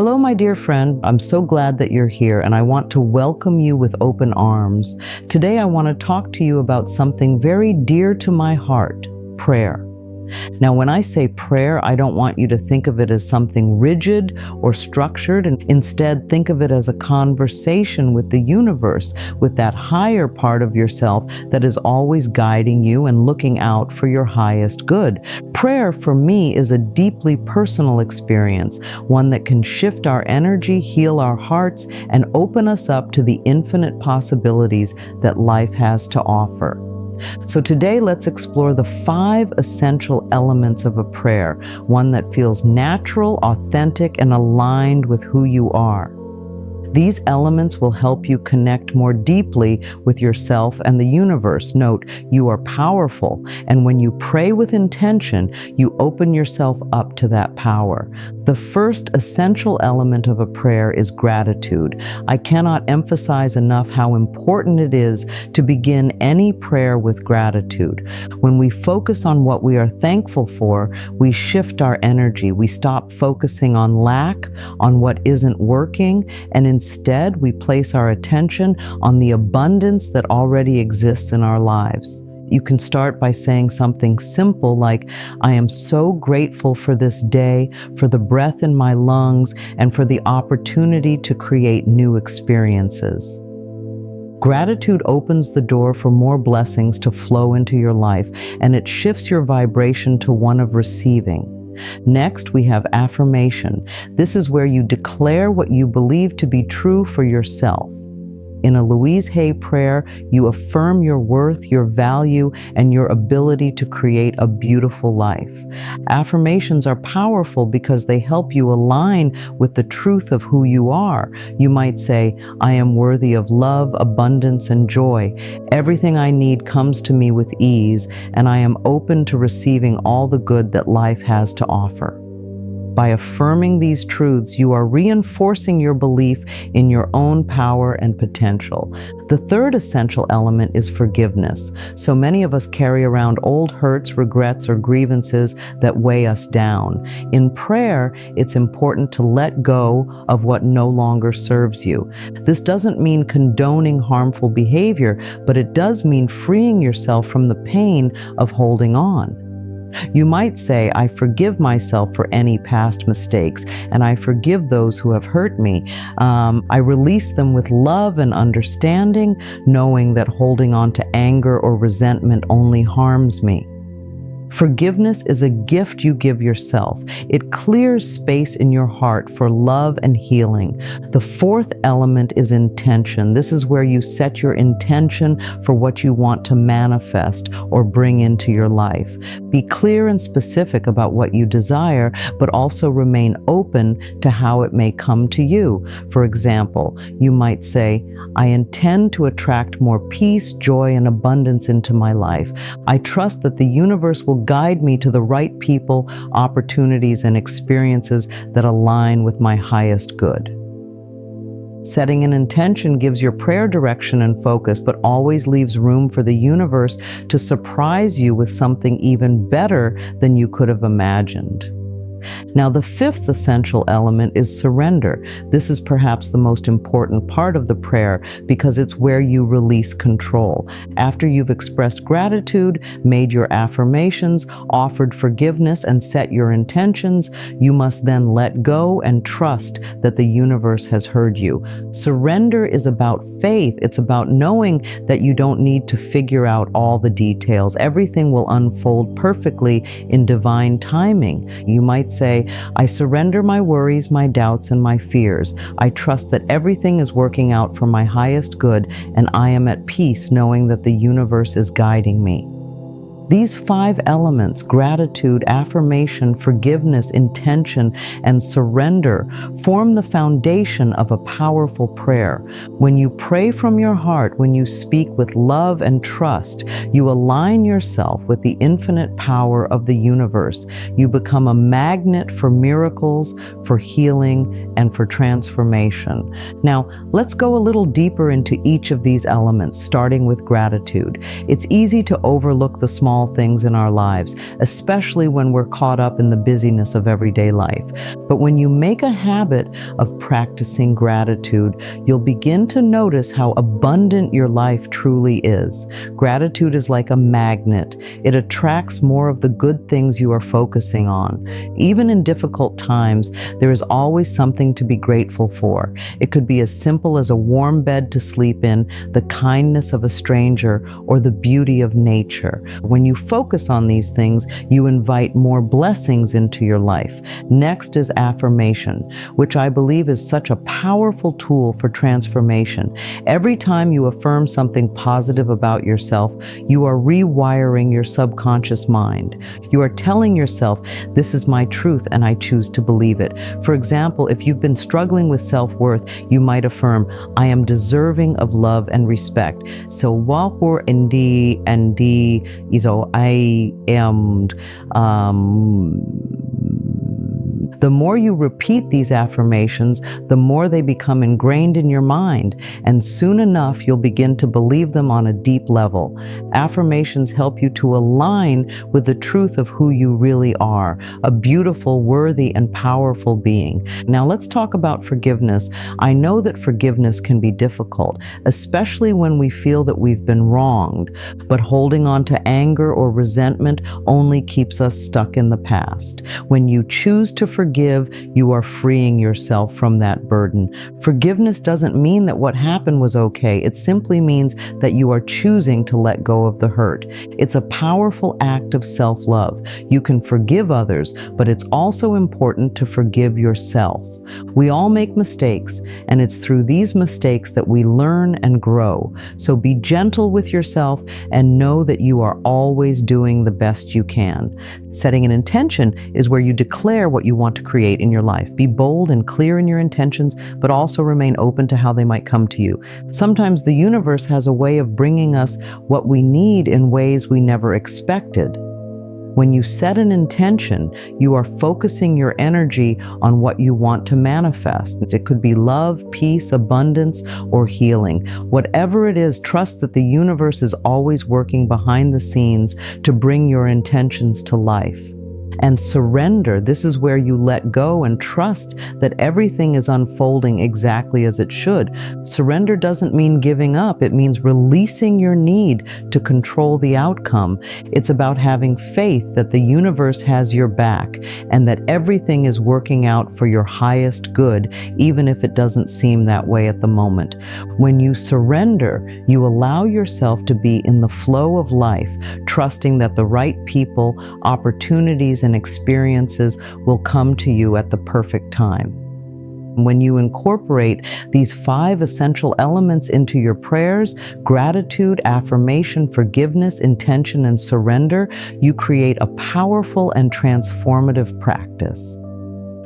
Hello, my dear friend. I'm so glad that you're here, and I want to welcome you with open arms. Today, I want to talk to you about something very dear to my heart, prayer. Now, when I say prayer, I don't want you to think of it as something rigid or structured, and instead think of it as a conversation with the universe, with that higher part of yourself that is always guiding you and looking out for your highest good. Prayer, for me, is a deeply personal experience, one that can shift our energy, heal our hearts, and open us up to the infinite possibilities that life has to offer. So today, let's explore the 5 essential elements of a prayer, one that feels natural, authentic, and aligned with who you are. These elements will help you connect more deeply with yourself and the universe. Note, you are powerful, and when you pray with intention, you open yourself up to that power. The first essential element of a prayer is gratitude. I cannot emphasize enough how important it is to begin any prayer with gratitude. When we focus on what we are thankful for, we shift our energy. We stop focusing on lack, on what isn't working, and instead, we place our attention on the abundance that already exists in our lives. You can start by saying something simple like, I am so grateful for this day, for the breath in my lungs, and for the opportunity to create new experiences. Gratitude opens the door for more blessings to flow into your life, and it shifts your vibration to one of receiving. Next, we have affirmation. This is where you declare what you believe to be true for yourself. In a Louise Hay prayer, you affirm your worth, your value, and your ability to create a beautiful life. Affirmations are powerful because they help you align with the truth of who you are. You might say, I am worthy of love, abundance, and joy. Everything I need comes to me with ease, and I am open to receiving all the good that life has to offer. By affirming these truths, you are reinforcing your belief in your own power and potential. The third essential element is forgiveness. So many of us carry around old hurts, regrets, or grievances that weigh us down. In prayer, it's important to let go of what no longer serves you. This doesn't mean condoning harmful behavior, but it does mean freeing yourself from the pain of holding on. You might say, I forgive myself for any past mistakes, and I forgive those who have hurt me. I release them with love and understanding, knowing that holding on to anger or resentment only harms me. Forgiveness is a gift you give yourself. It clears space in your heart for love and healing. The fourth element is intention. This is where you set your intention for what you want to manifest or bring into your life. Be clear and specific about what you desire, but also remain open to how it may come to you. For example, you might say, I intend to attract more peace, joy, and abundance into my life. I trust that the universe will guide me to the right people, opportunities, and experiences that align with my highest good. Setting an intention gives your prayer direction and focus, but always leaves room for the universe to surprise you with something even better than you could have imagined. Now, the fifth essential element is surrender. This is perhaps the most important part of the prayer because it's where you release control. After you've expressed gratitude, made your affirmations, offered forgiveness, and set your intentions, you must then let go and trust that the universe has heard you. Surrender is about faith. It's about knowing that you don't need to figure out all the details. Everything will unfold perfectly in divine timing. You might say, I surrender my worries, my doubts, and my fears. I trust that everything is working out for my highest good, and I am at peace knowing that the universe is guiding me. These 5 elements, gratitude, affirmation, forgiveness, intention, and surrender, form the foundation of a powerful prayer. When you pray from your heart, when you speak with love and trust, you align yourself with the infinite power of the universe. You become a magnet for miracles, for healing, and for transformation. Now, let's go a little deeper into each of these elements, starting with gratitude. It's easy to overlook the small things in our lives, especially when we're caught up in the busyness of everyday life. But when you make a habit of practicing gratitude, you'll begin to notice how abundant your life truly is. Gratitude is like a magnet. It attracts more of the good things you are focusing on. Even in difficult times, there is always something to be grateful for. It could be as simple as a warm bed to sleep in, the kindness of a stranger, or the beauty of nature. When you focus on these things, you invite more blessings into your life. Next is affirmation, which I believe is such a powerful tool for transformation. Every time you affirm something positive about yourself, you are rewiring your subconscious mind. You are telling yourself, this is my truth and I choose to believe it. For example, if you've been struggling with self-worth, you might affirm, I am deserving of love and respect. So wapur hindi andi iso I am. The more you repeat these affirmations, the more they become ingrained in your mind, and soon enough you'll begin to believe them on a deep level. Affirmations help you to align with the truth of who you really are, a beautiful, worthy, and powerful being. Now let's talk about forgiveness. I know that forgiveness can be difficult, especially when we feel that we've been wronged, but holding on to anger or resentment only keeps us stuck in the past. When you choose to forgive, you are freeing yourself from that burden. Forgiveness doesn't mean that what happened was okay. It simply means that you are choosing to let go of the hurt. It's a powerful act of self-love. You can forgive others, but it's also important to forgive yourself. We all make mistakes, and it's through these mistakes that we learn and grow. So be gentle with yourself and know that you are always doing the best you can. Setting an intention is where you declare what you want to create in your life. Be bold and clear in your intentions, but also remain open to how they might come to you. Sometimes the universe has a way of bringing us what we need in ways we never expected. When you set an intention, you are focusing your energy on what you want to manifest. It could be love, peace, abundance, or healing. Whatever it is, trust that the universe is always working behind the scenes to bring your intentions to life. And surrender, this is where you let go and trust that everything is unfolding exactly as it should. Surrender doesn't mean giving up. It means releasing your need to control the outcome. It's about having faith that the universe has your back and that everything is working out for your highest good, even if it doesn't seem that way at the moment. When you surrender, you allow yourself to be in the flow of life, trusting that the right people, opportunities, and experiences will come to you at the perfect time. When you incorporate these 5 essential elements into your prayers, gratitude, affirmation, forgiveness, intention, and surrender, you create a powerful and transformative practice.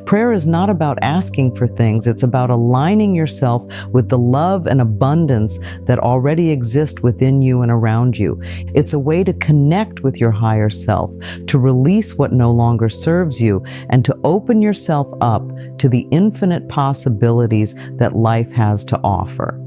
Prayer is not about asking for things, it's about aligning yourself with the love and abundance that already exist within you and around you. It's a way to connect with your higher self, to release what no longer serves you, and to open yourself up to the infinite possibilities that life has to offer.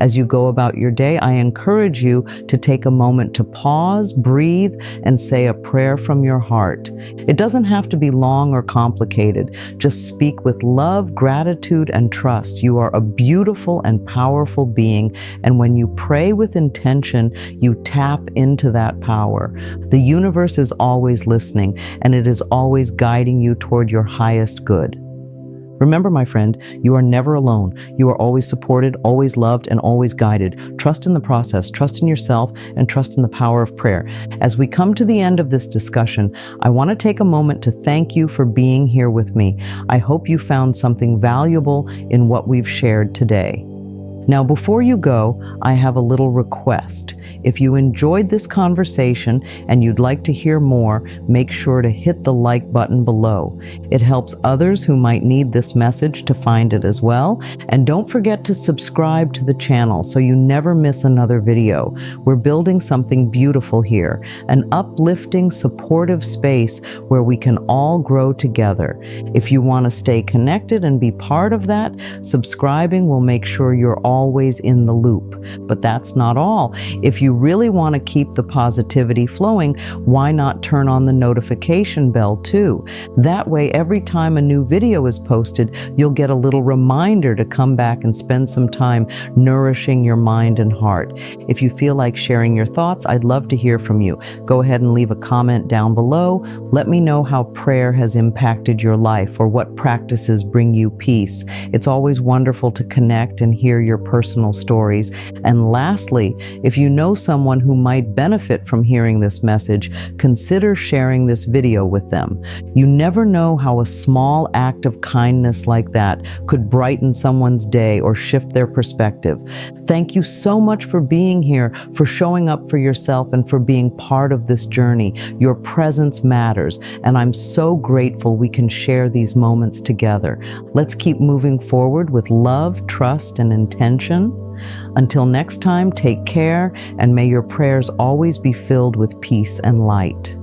As you go about your day, I encourage you to take a moment to pause, breathe, and say a prayer from your heart. It doesn't have to be long or complicated. Just speak with love, gratitude, and trust. You are a beautiful and powerful being, and when you pray with intention, you tap into that power. The universe is always listening, and it is always guiding you toward your highest good. Remember, my friend, you are never alone. You are always supported, always loved, and always guided. Trust in the process, trust in yourself, and trust in the power of prayer. As we come to the end of this discussion, I want to take a moment to thank you for being here with me. I hope you found something valuable in what we've shared today. Now, before you go, I have a little request. If you enjoyed this conversation and you'd like to hear more, make sure to hit the like button below. It helps others who might need this message to find it as well. And don't forget to subscribe to the channel so you never miss another video. We're building something beautiful here, an uplifting, supportive space where we can all grow together. If you want to stay connected and be part of that, subscribing will make sure you're always in the loop. But that's not all. If you really want to keep the positivity flowing, why not turn on the notification bell too? That way, every time a new video is posted, you'll get a little reminder to come back and spend some time nourishing your mind and heart. If you feel like sharing your thoughts, I'd love to hear from you. Go ahead and leave a comment down below. Let me know how prayer has impacted your life or what practices bring you peace. It's always wonderful to connect and hear your personal stories. And lastly, if you know someone who might benefit from hearing this message, consider sharing this video with them. You never know how a small act of kindness like that could brighten someone's day or shift their perspective. Thank you so much for being here, for showing up for yourself, and for being part of this journey. Your presence matters, and I'm so grateful we can share these moments together. Let's keep moving forward with love, trust, and intention. Until next time, take care, and may your prayers always be filled with peace and light.